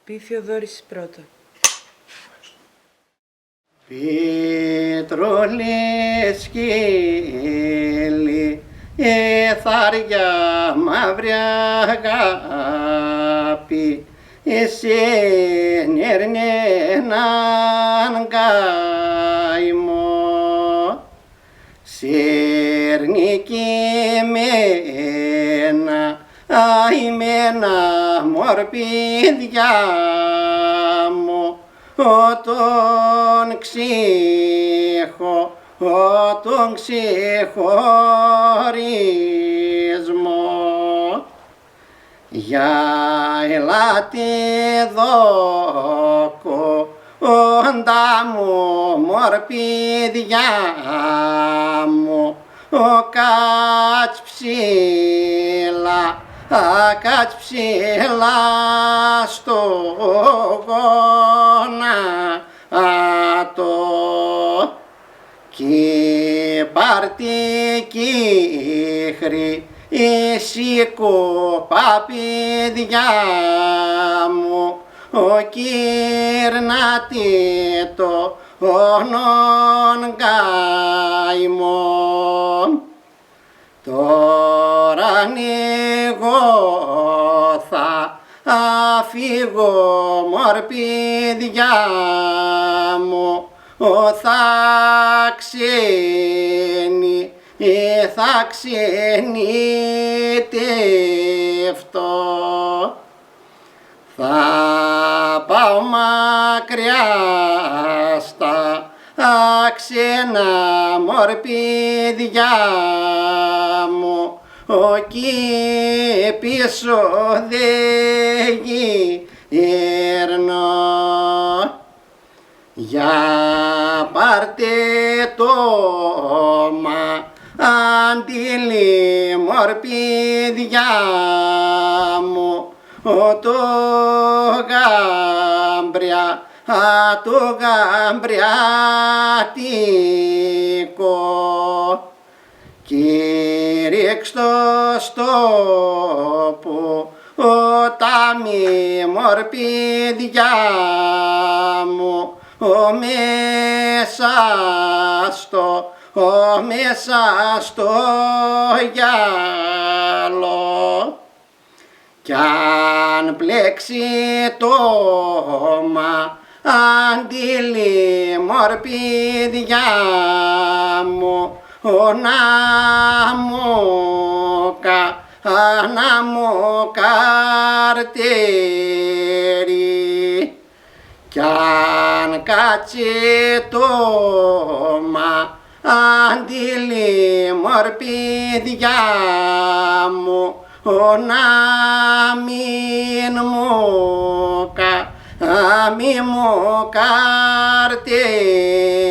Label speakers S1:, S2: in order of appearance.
S1: Πει Θειοδόρης πρώτα.
S2: Πιτρολή σκύλι, θάρια μαύρη αγάπη, εσύ νέρνε έναν καημό, σέρνει κι εμένα, αημένα μορπίδια μου, τον ξύχω, τον ξεχωρισμό. Για ελάτε εδώ κοντά μου μορπίδια μου, κάτς ψηλά, κάτς ψηλά στο γόνατο κι πάρτε κύχρη σηκωπά παιδιά μου, κύρνατε τον καημό. Τώρα εγώ θα φύγω μορπίδια μου, θα ξενιτευτώ. Θα πάω μακριά στα ξένα μορπίδια μου, κι πίσω δεν γυρνώ. Για πάρτε το μαντήλι μορπίδια μου, το γαμπριάτικο, κι ρίξτο στο που τα μη μορπίδια μου, μέσα στο γυαλό. Κι αν πλέξει το μαντήλι μορπίδια μου, να μου καρτέρι. Κι αν κάτσει το μαντήλι μορπίδια μου, να μην μου καρτέρι.